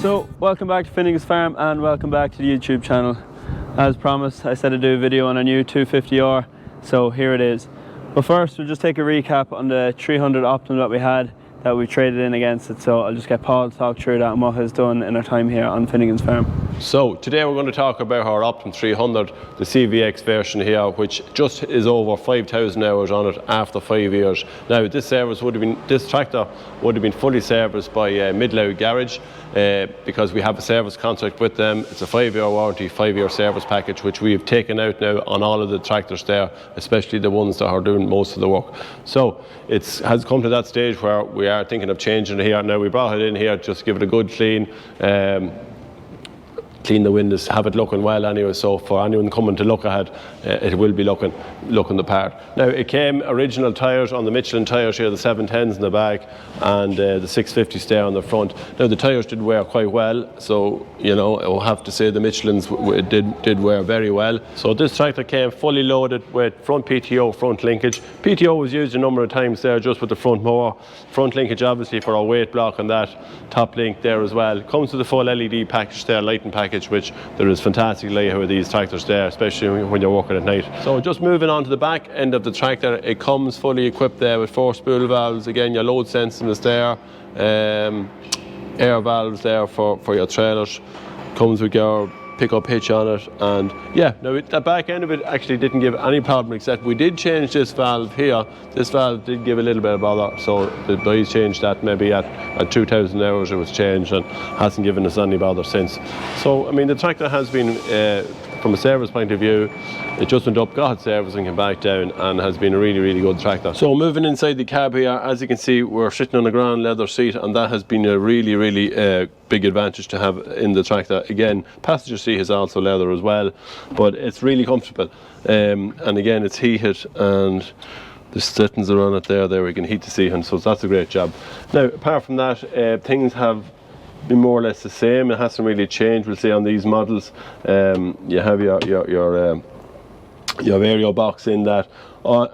So, welcome back to Finnegan's Farm and welcome back to the YouTube channel. As promised, I said I'd do a video on a new 250R, so here it is. But first, we'll just take a recap on the 300 Optum that we had, that we traded in against it. So I'll just get Paul to talk through that and what he's done in our time here on Finnegan's Farm. So today we're going to talk about our Optum 300, the CVX version here, which just is over 5,000 hours on it after 5 years. Now this tractor would have been fully serviced by Midlow Garage because we have a service contract with them. It's a 5-year warranty, 5-year service package, which we've taken out now on all of the tractors there, especially the ones that are doing most of the work. So it has come to that stage where we are thinking of changing it here. Now we brought it in here just to give it a good clean, clean the windows, have it looking well anyway, so for anyone coming to look at it, it will be looking the part. Now it came original tyres on the Michelin tyres here, the 710s in the back and the 650s there on the front. Now the tyres did wear quite well, so you know, I'll have to say the Michelins did wear very well. So this tractor came fully loaded with front PTO, front linkage. PTO was used a number of times there just with the front mower. Front linkage obviously for our weight block and that top link there as well. Comes with the full LED package there, lighting package, which there is fantastic light with these tractors there, especially when you're working at night. So just moving on to the back end of the tractor, it comes fully equipped there with 4 spool valves. Again, your load sensing is there, air valves there for your trailers. Comes with your pick-up hitch on it, and yeah, now the back end of it actually didn't give any problem, except we did change this valve here. This valve did give a little bit of bother, so the boys changed that maybe at 2,000 hours it was changed, and hasn't given us any bother since. So I mean, the tractor has been from a service point of view, it just went up, got service and came back down, and has been a really good tractor. So moving inside the cab here, as you can see, we're sitting on a grand leather seat, and that has been a really big advantage to have in the tractor. Again, passenger seat is also leather as well, but it's really comfortable, and again it's heated, and the settings are on it there we can heat the seat, and so that's a great job. Now apart from that, things have been more or less the same. It hasn't really changed. We'll say on these models, you have your aerial box in that.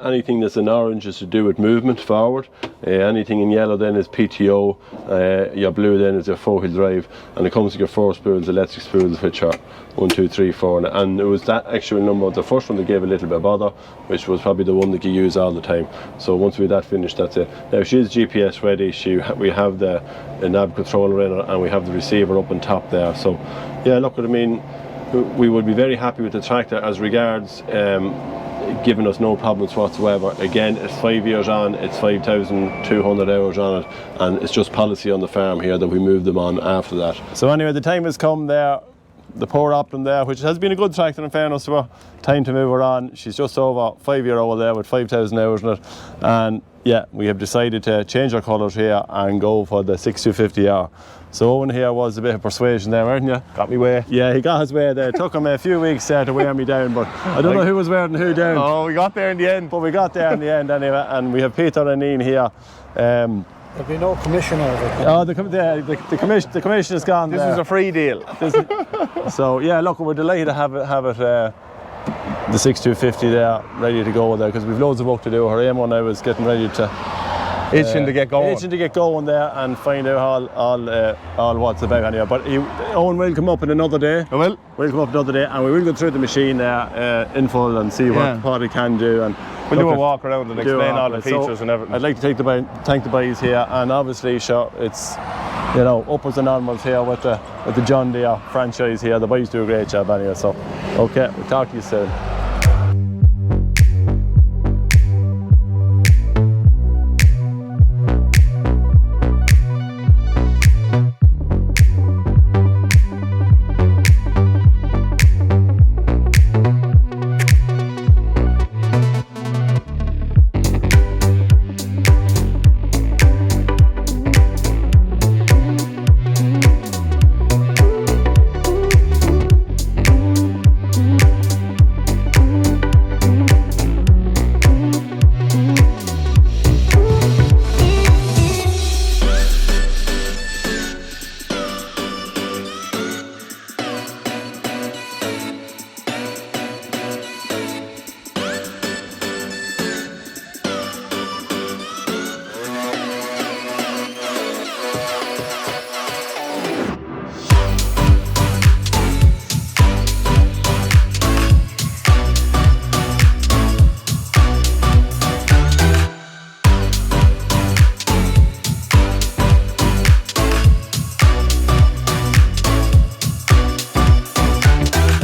Anything that's in orange is to do with movement forward. Anything in yellow then is PTO. Your blue then is your 4-wheel drive, and it comes with your 4 spools, electric spools, which are 1, 2, 3, 4, and it was that actual number. The first one that gave a little bit of bother, which was probably the one that you use all the time. So once we that finished, that's it. Now she is GPS ready. We have the nav controller in her, and we have the receiver up on top there. So yeah, look, I mean, we would be very happy with the tractor as regards giving us no problems whatsoever. Again, it's 5 years on, it's 5,200 hours on it, and it's just policy on the farm here that we move them on after that. So anyway, the time has come there, the poor Optum there, which has been a good tractor in fairness to her, time to move her on. She's just over 5-year-old there with 5,000 hours in it, and yeah, we have decided to change our colours here and go for the 6250R. So Owen here was a bit of persuasion there, weren't you? Got me way. Yeah, he got his way there. It took him a few weeks to wear me down, but I don't know who was wearing who down. Oh, we got there in the end. But we got there in the end anyway, and we have Peter and Eoin here. There'll be no commission over it. Oh, the commission is gone. This is a free deal. So yeah, look, we're delighted to have it the 6250 there ready to go there, because we've loads of work to do. Her Eoin now is getting ready to itching to get going. Itching to get going there and find out all what's about anyway. But Eoin will come up in another day. I will. We'll come up another day, and we will go through the machine there in full and see what it can do. And we'll do a walk around and explain all the features and everything. I'd like to thank the boys here, and obviously, sure, it's, you know, upwards and onwards here with the John Deere franchise here. The boys do a great job anyway. So, okay, we'll talk to you soon.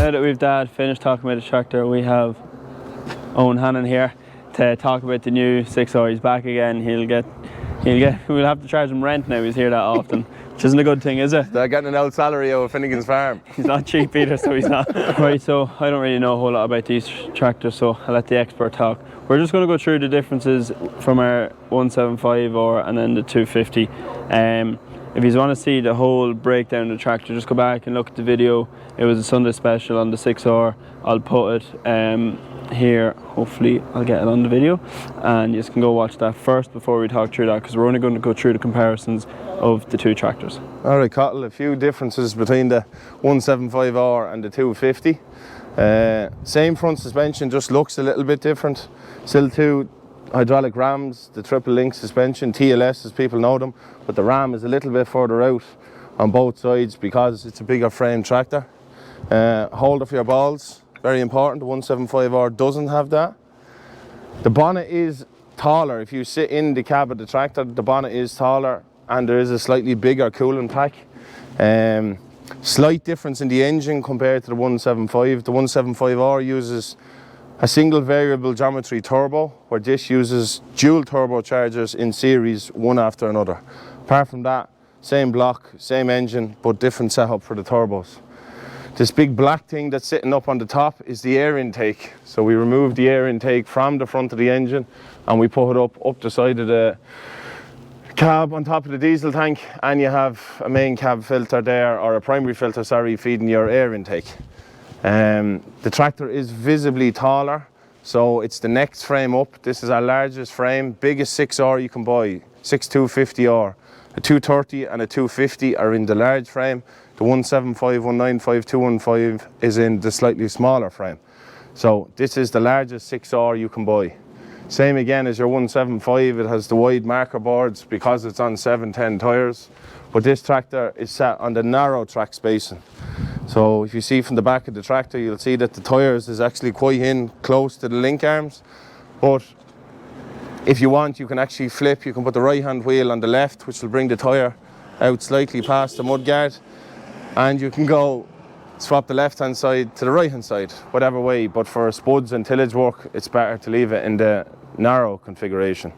Now that we've finished talking about the tractor, we have Eoin Hannon here to talk about the new 6R. He's back again. We'll have to charge him rent now. He's here that often, which isn't a good thing, is it? They're getting an old salary out of Finnegan's Farm. He's not cheap either, so he's not. Right, so I don't really know a whole lot about these tractors, so I'll let the expert talk. We're just going to go through the differences from our 175R and then the 250. If you want to see the whole breakdown of the tractor, just go back and look at the video. It was a Sunday special on the 6R. I'll put it here. Hopefully I'll get it on the video, and you can go watch that first before we talk through that, because we're only going to go through the comparisons of the two tractors. Alright, Cottle, a few differences between the 175R and the 250. Same front suspension, just looks a little bit different. Still two hydraulic rams, the triple link suspension, TLS as people know them, but the ram is a little bit further out on both sides because it's a bigger frame tractor. Holder for your balls, very important. The 175R doesn't have that. The bonnet is taller. If you sit in the cab of the tractor, the bonnet is taller, and there is a slightly bigger cooling pack. Slight difference in the engine compared to the 175. The 175R uses a single variable geometry turbo, where this uses dual turbochargers in series, one after another. Apart from that, same block, same engine, but different setup for the turbos. This big black thing that's sitting up on the top is the air intake. So we removed the air intake from the front of the engine and we put it up the side of the cab on top of the diesel tank, and you have a main cab filter there, or a primary filter, sorry, feeding your air intake. The tractor is visibly taller, so it's the next frame up. This is our largest frame, biggest 6R you can buy, 6250R. A 230 and a 250 are in the large frame. The 175, 195, 215 is in the slightly smaller frame. So this is the largest 6R you can buy. Same again as your 175, it has the wide marker boards because it's on 710 tyres. But this tractor is sat on the narrow track spacing. So if you see from the back of the tractor, you'll see that the tyres is actually quite in close to the link arms. But if you want, you can actually flip. You can put the right hand wheel on the left, which will bring the tyre out slightly past the mudguard, and you can go swap the left hand side to the right hand side, whatever way. But for spuds and tillage work, it's better to leave it in the narrow configuration.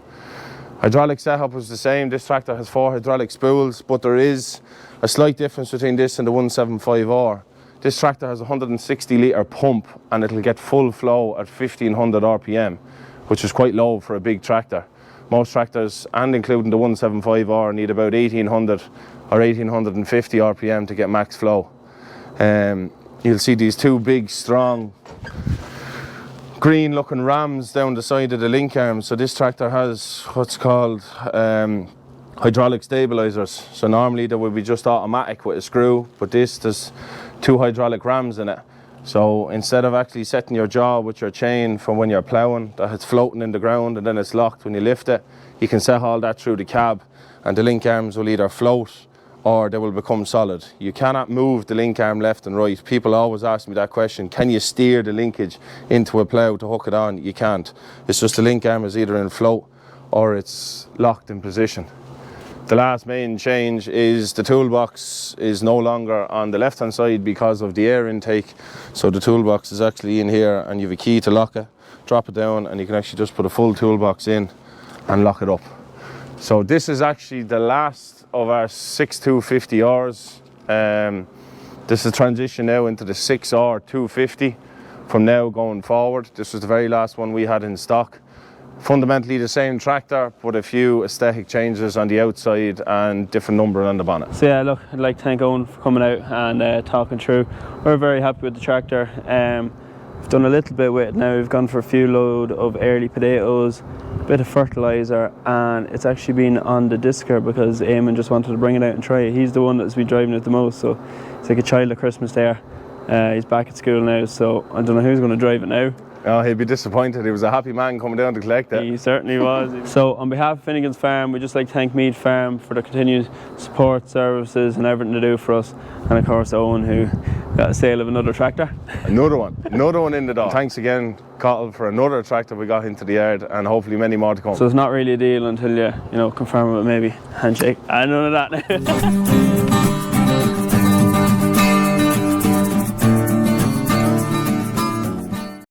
Hydraulic setup is the same. This tractor has 4 hydraulic spools, but there is a slight difference between this and the 175R. This tractor has a 160 litre pump, and it'll get full flow at 1500 RPM, which is quite low for a big tractor. Most tractors, and including the 175R, need about 1800 or 1850 RPM to get max flow. You'll see these two big, strong, green looking rams down the side of the link arms. So this tractor has what's called hydraulic stabilizers. So normally they would be just automatic with a screw, but there's 2 hydraulic rams in it. So instead of actually setting your jaw with your chain from when you're ploughing, that it's floating in the ground and then it's locked when you lift it, you can set all that through the cab, and the link arms will either float or they will become solid. You cannot move the link arm left and right. People always ask me that question, can you steer the linkage into a plough to hook it on? You can't. It's just the link arm is either in float or it's locked in position. The last main change is the toolbox is no longer on the left hand side because of the air intake. So the toolbox is actually in here, and you have a key to lock it, drop it down, and you can actually just put a full toolbox in and lock it up. So this is actually the last of our 6250Rs. This is transition now into the 6R 250 from now going forward. This was the very last one we had in stock. Fundamentally the same tractor, but a few aesthetic changes on the outside and different numbering on the bonnet. So yeah, look, I'd like to thank Eoin for coming out and talking through. We're very happy with the tractor. We've done a little bit with it now. We've gone for a few load of early potatoes, a bit of fertiliser, and it's actually been on the discer because Eamon just wanted to bring it out and try it. He's the one that's been driving it the most, so it's like a child at Christmas there. He's back at school now, so I don't know who's going to drive it now. Oh, he'd be disappointed. He was a happy man coming down to collect it. He certainly was. So on behalf of Finnegan's Farm, we'd just like to thank Meath Farm for the continued support, services and everything to do for us. And of course Eoin, who got a sale of another tractor. Another one in the door. Thanks again, Cottle, for another tractor we got into the yard, and hopefully many more to come. So it's not really a deal until you confirm it, maybe handshake. I none of that now.